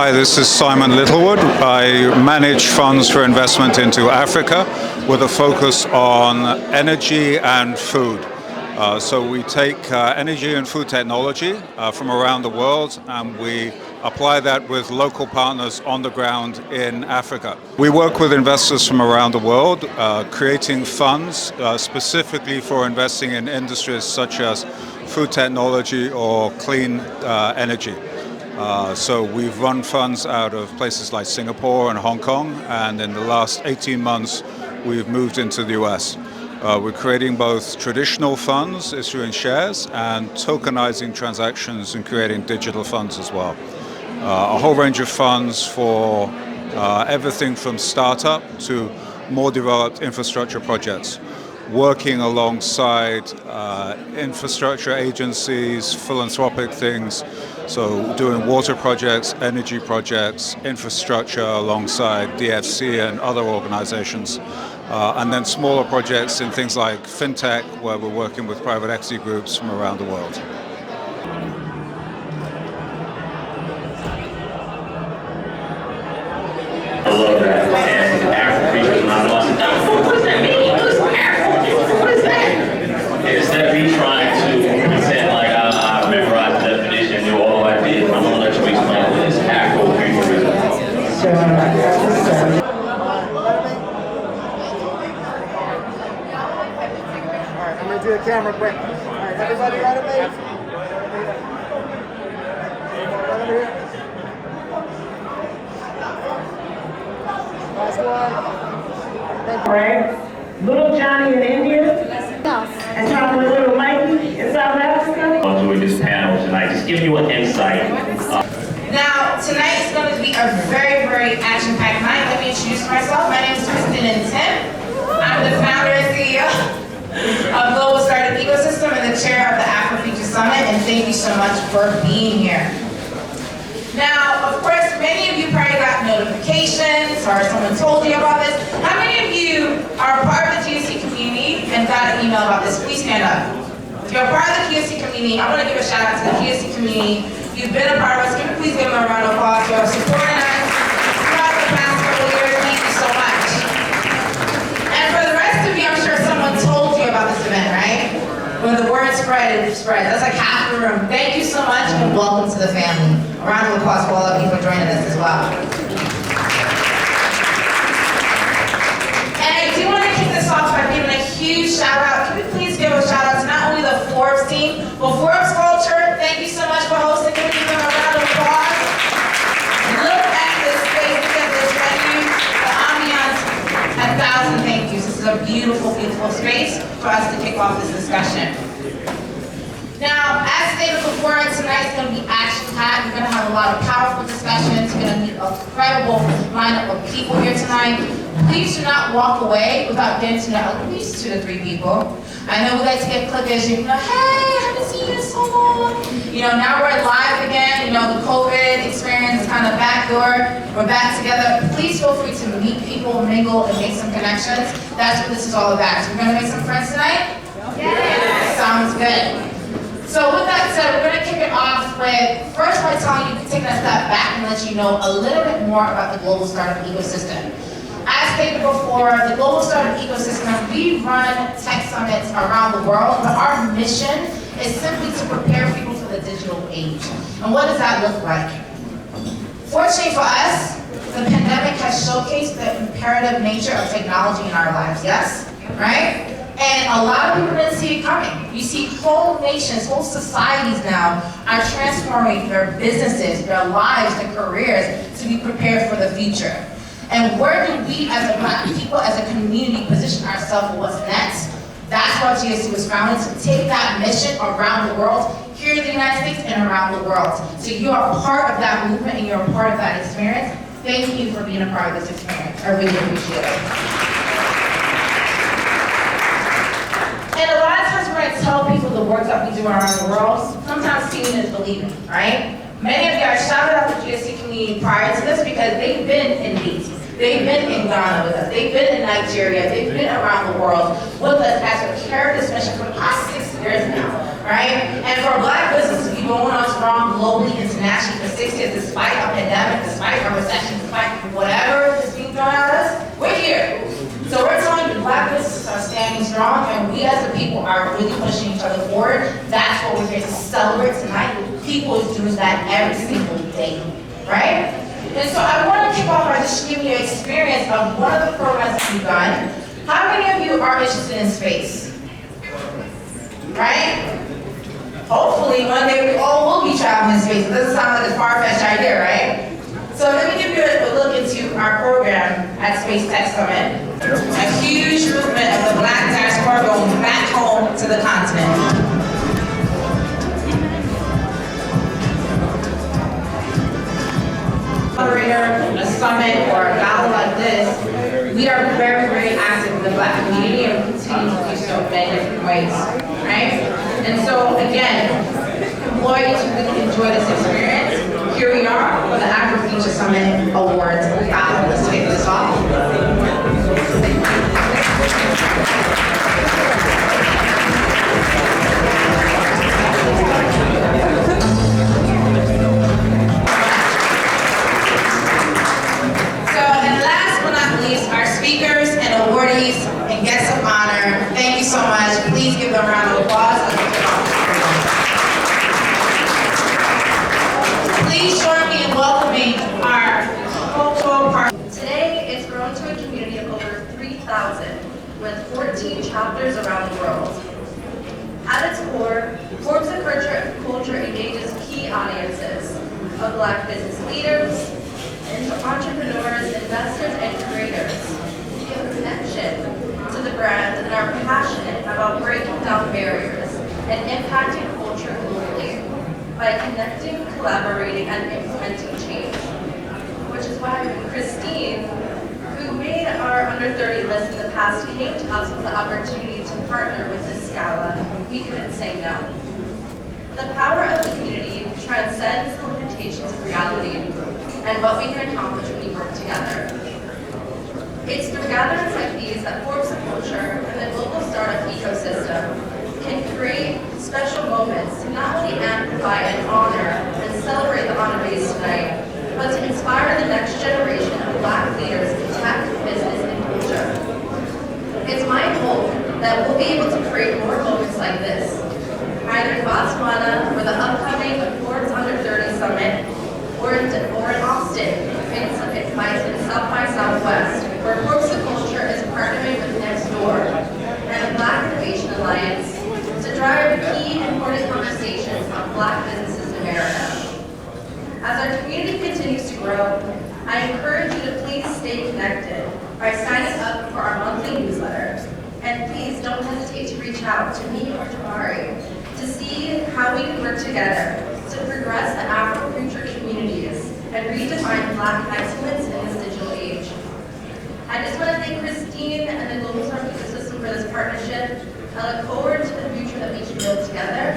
Hi, this is Simon Littlewood. I manage funds for investment into Africa with a focus on energy and food. So we take energy and food technology from around the world and we apply that with local partners on the ground in Africa. We work with investors from around the world, creating funds specifically for investing in industries such as food technology or clean energy. So we've run funds out of places like Singapore and Hong Kong, and in the last 18 months we've moved into the US. We're creating both traditional funds, issuing shares, and tokenizing transactions and creating digital funds as well. A whole range of funds for everything from startup to more developed infrastructure projects, working alongside infrastructure agencies, philanthropic things, so doing water projects, energy projects, infrastructure alongside DFC and other organizations, and then smaller projects in things like fintech, where we're working with private equity groups from around the world. I love that. And Afro Future is not awesome. What does that mean? What is that? Instead of me trying to pretend like I memorized the definition and knew all I did, I'm going to let you explain what this Afro Future is. Alright, I'm going to do the camera quick. Alright, everybody got it, babe? Right over here. Last one. Right. Little Johnny in India, and talking with little Mikey in South Africa. Doing this panel tonight, just giving you an insight. Now, tonight is going to be a very, very action-packed night. Let me introduce myself. My name is Ntim. I'm the founder and CEO of Global Startup Ecosystem and the chair of the Afro Future Summit, and thank you so much for being here. Now, of course, many of you probably got notifications or someone told you about this. How many of you are part of the GSC community and got an email about this? Please stand up. If you're a part of the GSC community, I want to give a shout out to the GSC community. You've been a part of us. Please give them a round of applause. You're supporting us throughout the past couple of years. Thank you so much. And for the rest of you, I'm sure someone told you about this event, right? When the word spread, it spread. That's like half the room. Thank you so much and welcome to the family. A round of applause for all of you for joining us as well. And I do want to kick this off by giving a huge shout out. Can we please give a shout out to not only the Forbes team, but Forbes Culture. Thank you so much for hosting. Can we give them a round of applause? Look at this space, look at this venue, the ambiance. 1,000 thank yous. This is a beautiful, beautiful space for us to kick off this discussion. Now, as stated before, tonight's going to be action-packed. We're going to have a lot of powerful discussions. We're going to meet a incredible lineup of people here tonight. Please do not walk away without getting to know at least 2 to 3 people. I know we like to get clickers. You know, hey, I haven't seen you in so long. You know, now we're live again. You know, the COVID experience is kind of backdoor. We're back together. Please feel free to meet people, mingle, and make some connections. That's what this is all about. So we're going to make some friends tonight? Yes. Sounds good. So with that said, we're going to kick it off with, first by telling you, taking a step back and let you know a little bit more about the global startup ecosystem. As stated before, the global startup ecosystem, we run tech summits around the world, but our mission is simply to prepare people for the digital age. And what does that look like? Fortunately for us, the pandemic has showcased the imperative nature of technology in our lives, yes? Right? And a lot of people didn't see it coming. You see whole nations, whole societies now are transforming their businesses, their lives, their careers to be prepared for the future. And where do we as a Black people, as a community, position ourselves for what's next? That's why GSC was founded, to take that mission around the world, here in the United States and around the world. So you are part of that movement and you're a part of that experience. Thank you for being a part of this experience. I really appreciate it. And a lot of times when I tell people the work that we do around the world, sometimes seeing is believing, right? Many of you are shouted out the GSC community prior to this because they've been in Haiti, they've been in Ghana with us, they've been in Nigeria, they've been around the world with us as we carry this mission for the past 6 years now, right? And for Black businesses to be going on strong globally, internationally for 6 years, despite a pandemic, despite a recession, despite whatever is being thrown at us, we're here. So we're telling you Black businesses are standing strong, and we as the people are really pushing each other forward. That's what we're here to celebrate tonight. People is doing that every single day, right? And so I want to kick off by just giving you an experience of one of the programs that we've done. How many of you are interested in space? Right? Hopefully one day we all will be traveling in space. It doesn't sound like a far-fetched idea, right? So let me give you a look into our program at Space Tech Summit. A huge movement of the Black diaspora going back home to the continent. Moderator, a summit, or a gala like this, we are very, very active in the Black community and continue to do so in many different ways, right? And so, again, employ you to really enjoy this experience. Here we are for the Afro Future SummiAwards Gala. Let's kick this off. Our speakers and awardees and guests of honor, thank you so much. Please give them a round of applause. Please join me in welcoming our cultural partner. Today, it's grown to a community of over 3,000 with 14 chapters around the world. At its core, Forbes Culture engages key audiences of Black business leaders, entrepreneurs, investors, and creators. We have a connection to the brand and are passionate about breaking down barriers and impacting culture globally by connecting, collaborating, and implementing change. Which is why Christine, who made our under 30 list in the past, came to us with the opportunity to partner with this gala. We couldn't say no. The power of the community transcends the limitations of reality and what we can accomplish when we work together. It's through gatherings like these that Forbes Culture and the global startup ecosystem can create special moments to not only amplify and honor and celebrate the honorees tonight, but to inspire the next generation of Black leaders in tech, business, and culture. It's my hope that we'll be able to create more moments like this, either in Botswana for the upcoming Forbes Under 30 Summit, or in Austin, in South by Southwest, where Forbes Culture is partnering with Nextdoor and the Black Innovation Alliance to drive key important conversations on Black businesses in America. As our community continues to grow, I encourage you to please stay connected by signing up for our monthly newsletter. And please don't hesitate to reach out to me or Jabari to see how we can work together to progress the Afro Future communities and redefine Black excellence in this digital age. I just want to thank Christine and the Global Startup Ecosystem for this partnership. I look forward to the future that we can build together.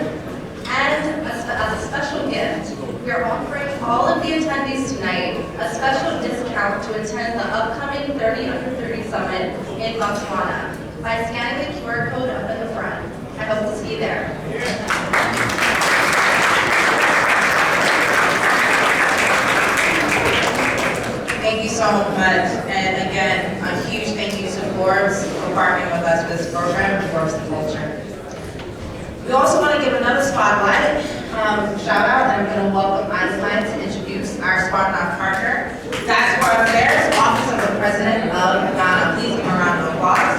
And as a special gift, we are offering all of the attendees tonight a special discount to attend the upcoming 30 Under 30 Summit in Botswana by scanning the QR code up in the front. I hope to see you there. Thank you so much, and again, a huge thank you to Forbes for partnering with us with this program, Forbes Culture. We also want to give another spotlight, shout out, and I'm going to welcome Einstein to introduce our spotlight partner, Diaspora Affairs, Office of the President of Ghana. Please give him a round of applause.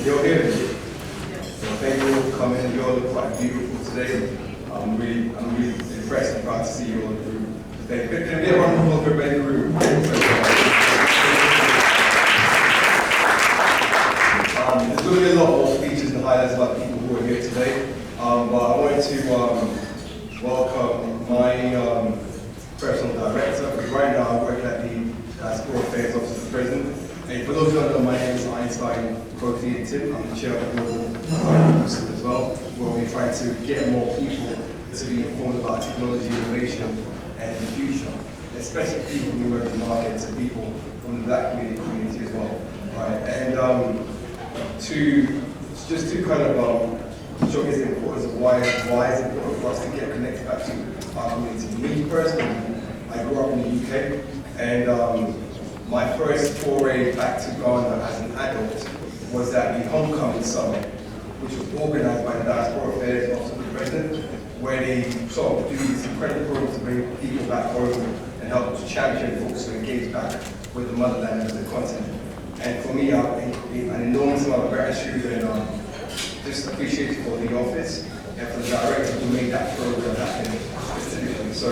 You're here. So thank you for coming. You all look quite beautiful today. I'm really impressed and proud to see you all in the room today. Can we get a round of applause for everybody in the room? There's going to be a lot more features and highlights about people who are here today. But I wanted to welcome my personal director, because right now I work at the Diaspora Affairs Office of the President. And for those who don't know, my name is Einstein, both the Ntim. I'm the chair of the board as well, where we try to get more people to be informed about technology, innovation, and the future, especially people from emerging markets and people from the black community as well. Right? And just to kind of showcase the importance of why it's important for us to get connected back to our community. Me personally, I grew up in the UK, and my first foray back to Ghana as an adult was at the Homecoming Summit, which was organized by the Diaspora Affairs Office of the President, where they sort of do these incredible programs to bring people back home and help to champion folks to engage back with the motherland and the continent. And for me, an enormous amount of gratitude and just appreciation for the office and for the director who made that program happen specifically. So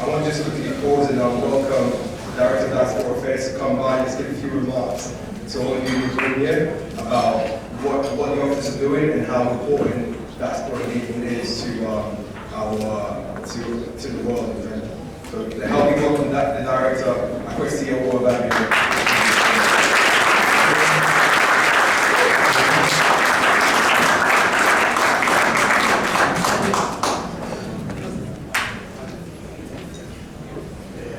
I want to just quickly pause and welcome the Director of Diaspora Affairs to come by and just give a few remarks to all of you who've been here about what the office is doing and how important diaspora engagement is to the world in general. So to help me welcome the Director, Akwasi, Ababio.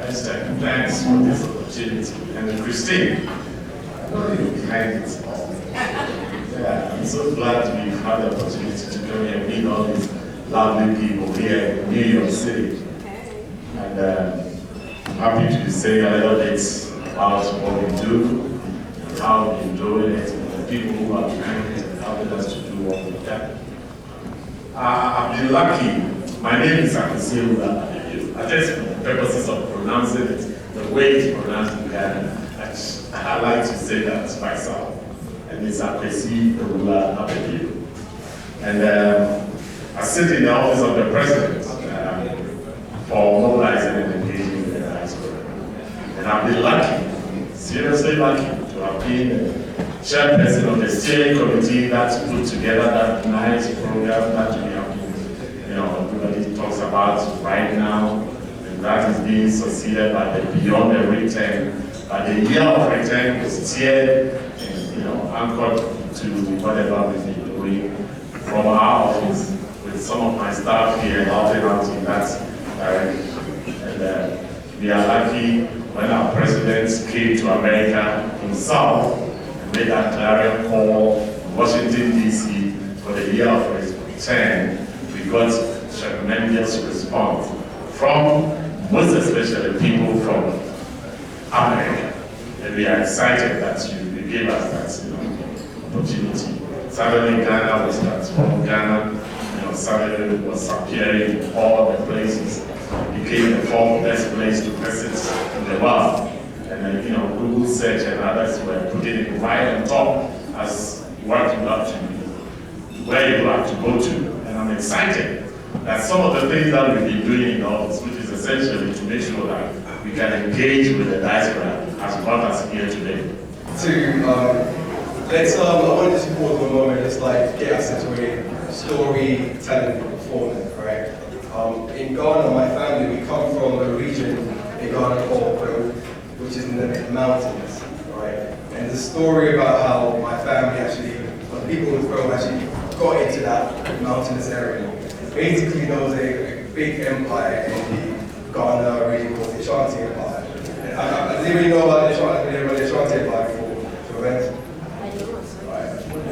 Einstein, thanks for this opportunity. And Christine, I know you're behind it all. Yeah, I'm so glad we've had the opportunity to come here and meet all these lovely people here in New York City. And I'm happy to say a little bit about what we do, how we're doing it, and the people who are behind it and helping us to do what we've done. I've been lucky. My name is Akwasi Ababio. I just, for the purposes of pronouncing it, the way it's pronounced in Ghana, I like to say that myself. And it's Akwasi Ababio. And I sit in the office of the president for mobilizing and engaging with the diaspora. And I've been lucky, seriously lucky, to have been the chairperson of the steering committee that's put together that nice program that we have, everybody talks about right now. And that is being succeeded by the Beyond the Return. But the year of return was steered and anchored to whatever we've been doing from our office with some of my staff here helping out in that direction. And we are lucky when our president came to America himself and made that clarion call in Washington, D.C. for the year of return. We got tremendous response from most especially people from America. And we are excited that you gave us that opportunity. Suddenly Ghana was transformed. Ghana, suddenly was appearing in all the places. It became the fourth best place to visit in the world. And then, Google search and others were putting it right on top as what you have to be, where you have to go to. And I'm excited that some of the things that we've been doing in the office, which is essentially to make sure that we can engage with the diaspora, has brought us here today. I want to just pause for a moment, just get us into a storytelling performance, right? In Ghana, my family, we come from a region in Ghana called Cohen, which is in the mountains, right? And the story about how my family the people in Cohen actually got into that mountainous area. Basically, there was a big empire in the Ghana region called the Ashanti Empire. And I didn't really know about the Ashanti Empire before,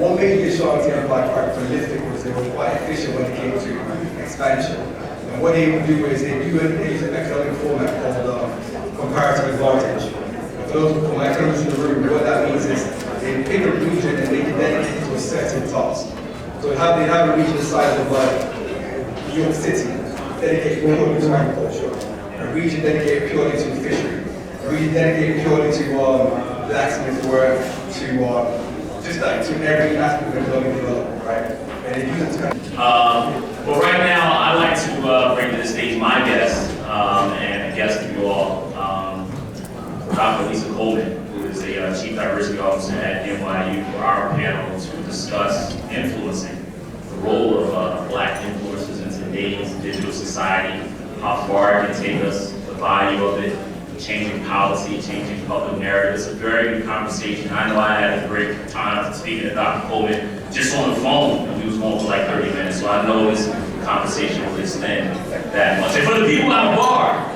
What made the Ashanti Empire quite prolific was they were quite efficient when it came to expansion. And what they would do is they use an economic format called comparative advantage. For those who come into the room, what that means is they pick a region and they can dedicate it to a certain task. So they have a region the size of New York City, dedicated purely to agriculture. A region dedicated purely to fishery. A region dedicated purely to blacksmith work, to every aspect of economic development, right? And they use it to Well, right now, I'd like to bring to the stage my guest, and a guest of you all, Dr. Ayisha Coleman, who is a Chief Diversity Officer at NYU, for our panel to discuss influencing, the role of Black influencers in today's digital society, how far it can take us, the value of it, changing policy, changing public narrative. It's a very good conversation. I know I had a great time speaking to Dr. Coleman just on the phone, and we was going for like 30 minutes, so I know this conversation will extend that much. And for the people at the bar,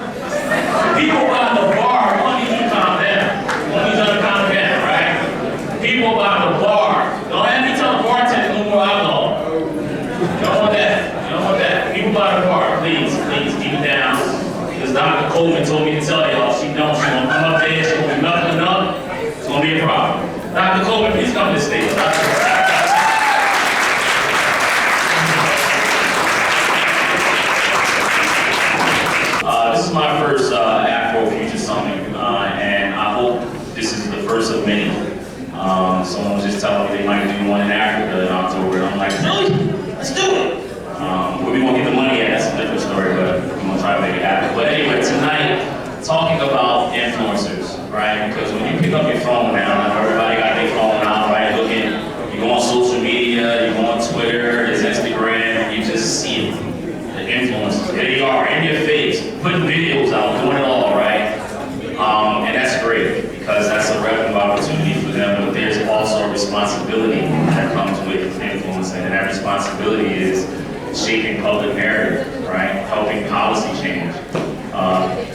because Dr. Coleman told me to tell y'all, she don't. She's gonna come up there, she's gonna be nothing up. It's gonna be a problem. Dr. Coleman, please come to the stage. This is my first Afro Future Summit, and I hope this is the first of many. Someone was just telling me they might do one in Africa in October, and I'm like, really? Let's do it! Where we won't get the money at, that's a different story, but we're gonna try to make it happen. But anyway, tonight, talking about influencers, right? Because when you pick up your phone now, I know everybody got their phone out, right? Looking, you go on social media, you go on Twitter, there's Instagram, you just see it. The influencers, there they are, in your face, putting videos out, doing it all, right? And that's great, because that's a revenue opportunity for them, but there's also a responsibility that comes with influencing, and that responsibility is shaping public narrative, right? Helping policy change,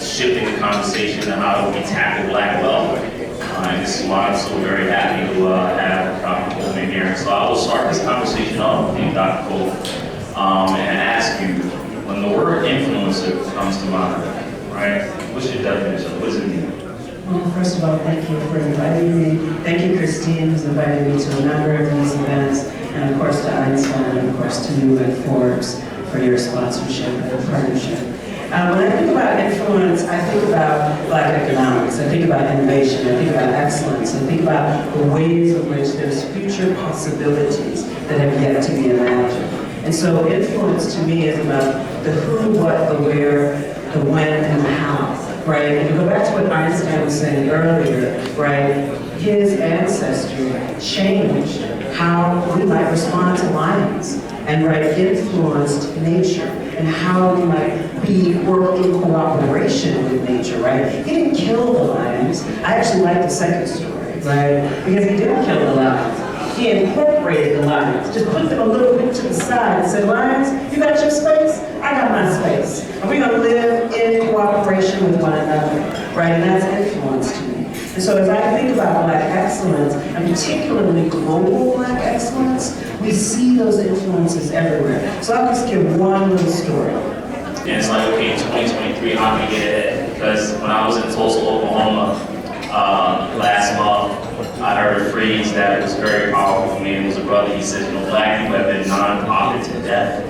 shifting the conversation to how do we tackle black wealth. And this is why I'm so very happy to have Dr. Coleman here. So I will start this conversation off with you, Dr. Coleman, and ask you, when the word influencer comes to mind, right? What's your definition? What does it mean? Well, first of all, thank you for inviting me. Thank you, Christine, who's invited me to a number of these events, and of course to Einstein, and of course to you and Forbes for your sponsorship and partnership. When I think about influence, I think about Black economics, I think about innovation, I think about excellence, I think about the ways in which there's future possibilities that have yet to be imagined. And so influence to me is about the who, what, the where, the when, and the how, right? And to go back to what Einstein was saying earlier, right? His ancestry changed how we might respond to lions, and right, influenced nature, and how we might work in cooperation with nature, right? He didn't kill the lions. I actually like the second story, right? Because he didn't kill the lions. He incorporated the lions, just put them a little bit to the side and said, lions, you got your space, I got my space. And we're gonna live in cooperation with one another, right? And that's influence to me. And so as I think about Black excellence, and particularly global Black excellence, we see those influences everywhere. So I'll just give one little story. And it's like, okay, in 2023, how can we get ahead? Because when I was in Tulsa, Oklahoma, last month, I heard a phrase that was very powerful for me. It was a brother, he said, you know, Black people have been non-profit to death,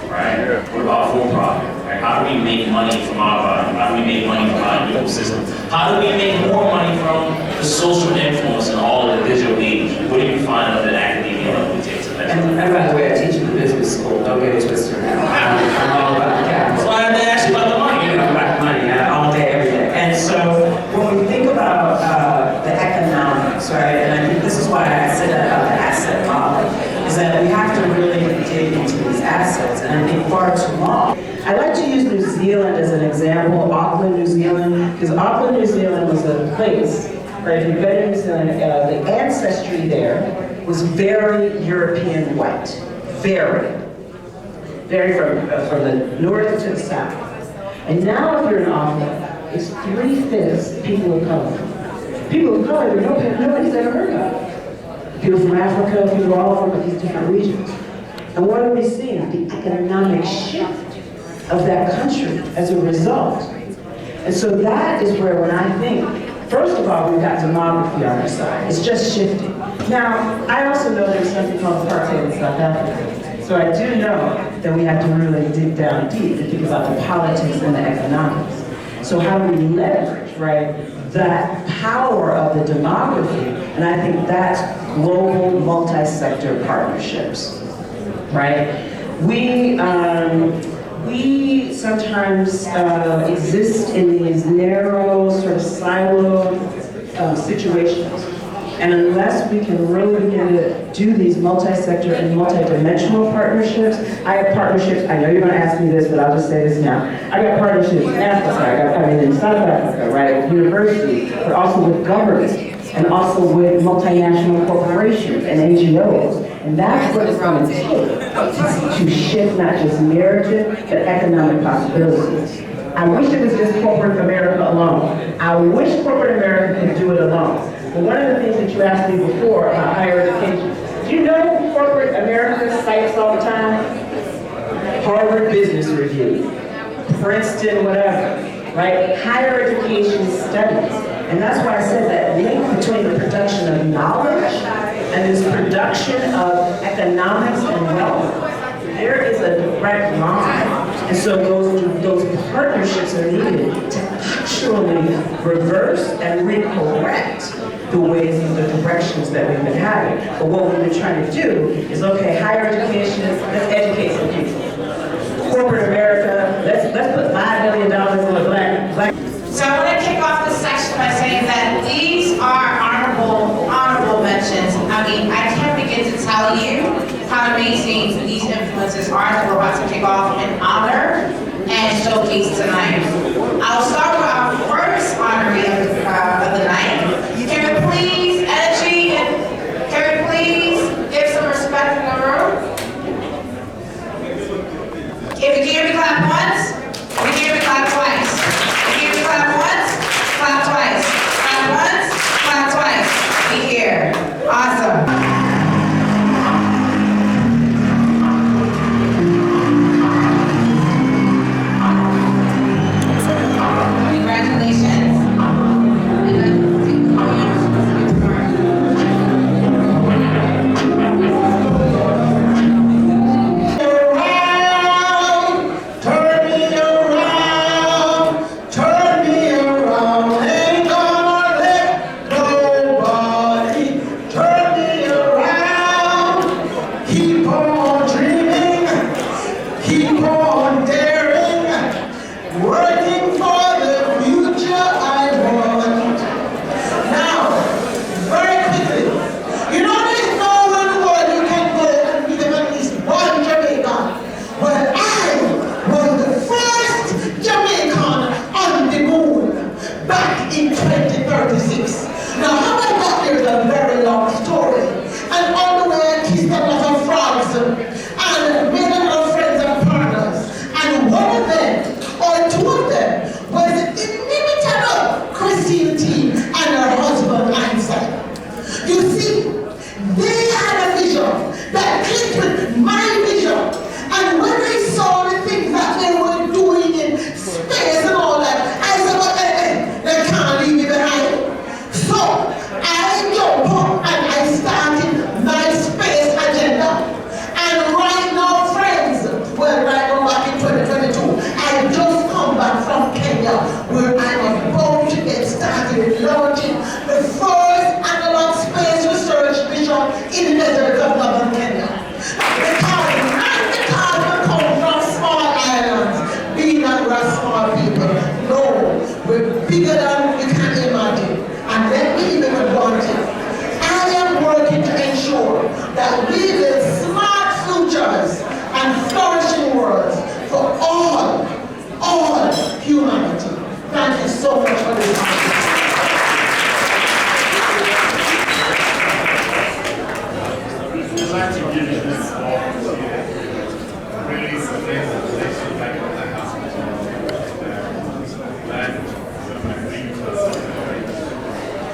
right? What about for-profit, right? How do we make money from our body? How do we make money from our ecosystem? How do we make more money from the social influence and all of the digital age? What do you find of the academia that we take to that? And by the way, I teach in the business school. Don't get it twisted now. I'm all about the capital. So I had to ask you about the money. You know, about money, all day, every day. And so when we think about the economics, right, and I think this is why I said that about the asset model, is that we have to really dig into these assets, and I think far too long. I like to use New Zealand as an example, Auckland, New Zealand, because Auckland, New Zealand was a place, right, if you've been in New Zealand, the ancestry there was very European white, very from the north to the south. And now if you're in Auckland, it's 3/5 people of color. People of color that nobody's ever heard of. People from Africa, people all from these different regions. And what are we seeing? The economic shift of that country as a result. And so that is where when I think, first of all, we've got demography on our side. It's just shifting. Now, I also know there's something called apartheid in South Africa. So I do know that we have to really dig down deep and think about the politics and the economics. So how do we leverage, right, that power of the demography? And I think that's global multi-sector partnerships, right? We sometimes exist in these narrow, sort of siloed situations. And unless we can really begin to do these multi-sector and multi-dimensional partnerships, I have partnerships, I know you're gonna ask me this, but I'll just say this now. I got partnerships in Africa, in South Africa, right, with universities, but also with government, and also with multinational corporations and NGOs. And that's what it's gonna take to shift not just narrative, but economic possibilities. I wish it was just corporate America alone. I wish corporate America could do it alone. But one of the things that you asked me before about higher education, do you know who corporate America cites all the time? Harvard Business Review. Princeton, whatever, right? Higher education studies. And that's why I said that link between the production of knowledge and this production of economics and wealth. There is a direct line. And so those partnerships are needed to actually reverse and recorrect the ways and the directions that we've been having. But what we've been trying to do is, okay, higher education, let's educate some people. Corporate America, let's put $5 million in the black. So I want to kick off this section by saying that these are honorable mentions. I mean, I can't begin to tell you how amazing these influences are that we're about to kick off and honor and showcase tonight. I'll start with our first honoree of the night. Can we please, energy, and can we please give some respect in the room? If you give me clap once, we give me clap twice. If you give me clap once, clap twice. Clap once, clap twice. Be here. Awesome.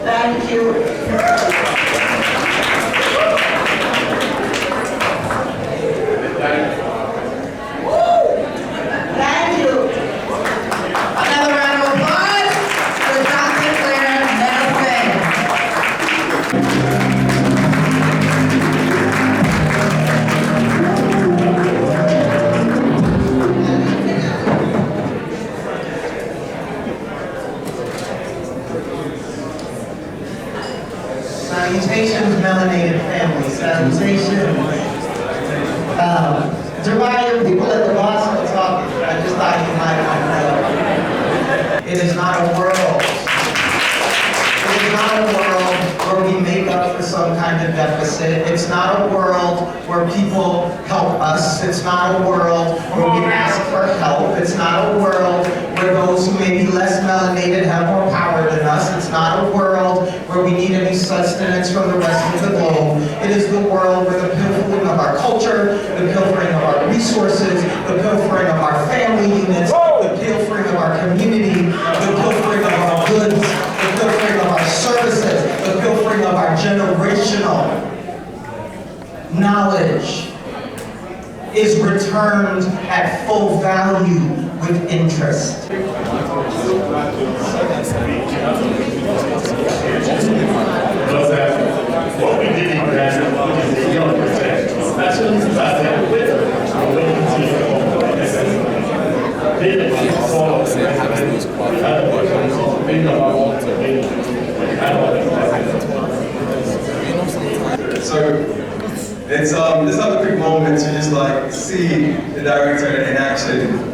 Thank you. Thank you. Another round of applause for Dr. Claire Nelson. Salutations, melanated family. Salutations. Jabari, people at the Boston are talking. I just thought you might want to know. It is not a world. It is not a world where we make up for some kind of deficit. It's not a world where people help us. It's not a world where we ask for help. It's not a world where those who may be less melanated have more power than us. It's not a world where we need any sustenance from the rest of the globe. It is the world where the pilfering of our culture, the pilfering of our resources, the pilfering of our family units, the pilfering of our community, the pilfering of our goods, the pilfering of our services, the pilfering of our generational knowledge is returned at full value with interest. What we did in Ghana, which is the young percent, actually started with So it's this other quick moment to just like see the director in action.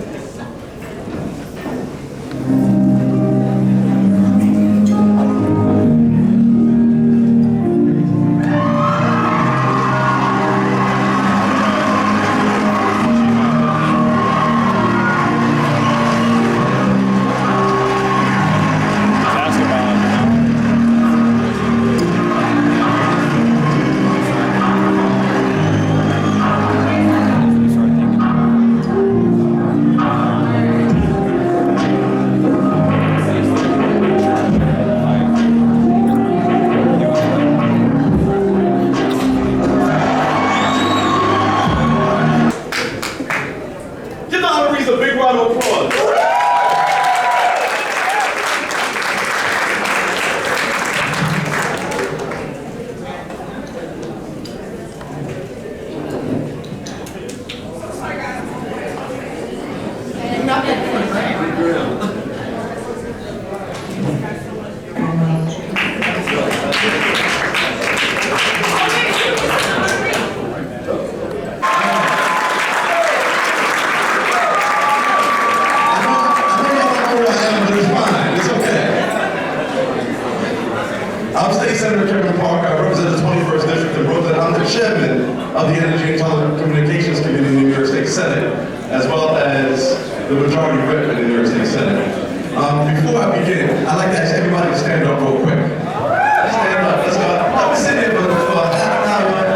of the Energy and Telecommunications Committee in the New York State Senate, as well as the Majority Whip in the New York State Senate. Before I begin, I'd like to ask everybody to stand up real quick. Stand up, let's go. I've been sitting here for half an hour,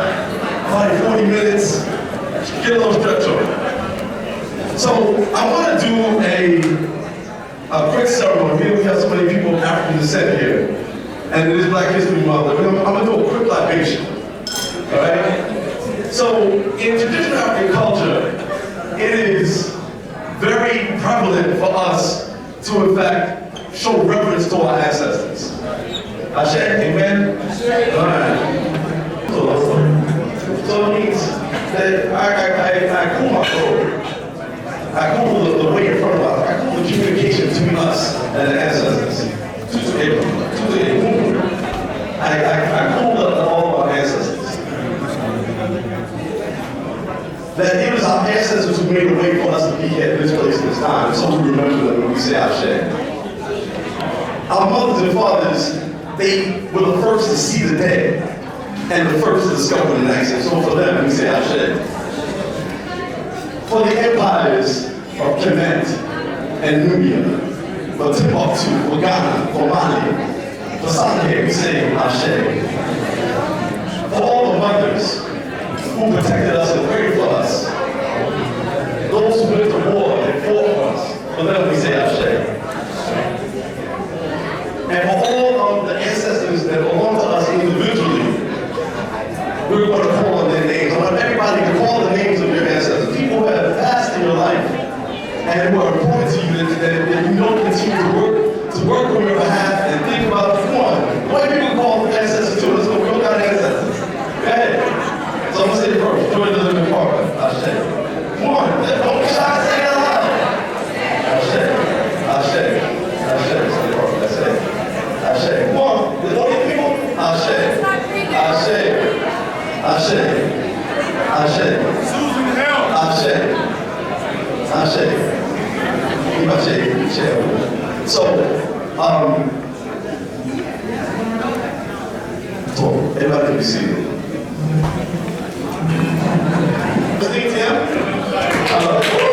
probably 40 minutes. Get a little stretch on. So I want to do a quick ceremony. Here we have so many people of African descent here, and it is Black History Month. I'm going to do a quick libation. All right? So in traditional African culture, it is very prevalent for us to, in fact, show reverence to our ancestors. Ashe, amen? All right. So it means that I cool my throat. I cool the way in front of us. I cool the communication between us and the ancestors. I cool all of our ancestors. That it was our ancestors who made a way for us to be here at this place at this time, so we remember them when we say Ashe. Our mothers and fathers, they were the first to see the dead and the first to discover the next, and so for them we say Ashe. For the empires of Kemet and Nubia, for Timbuktu, for Ghana, for Mali, for Sanahe, we say Ashe. For all the mothers who protected us and prayed for us, those who went to war and fought for us, for them we say Ashe. And for all of the ancestors that belong to us individually, we're going to call on their names. I want everybody to call the names of your ancestors, people who have passed in your life and who are important to you that you know continue to work on your behalf and think about. Come on, what people call ancestors too? Let's go. We all got ancestors. Go ahead. So I'm gonna say it first. Join the living part. Ashe. Come on, don't be shy. Say it out loud. Ashe. Ashe. Ashe. Say it first. That's it. Ashe. Come on. There's only people. Ashe. Ashe. Ashe. Ashe. Ashe. Ashe. So, everybody can be seated. Ntim.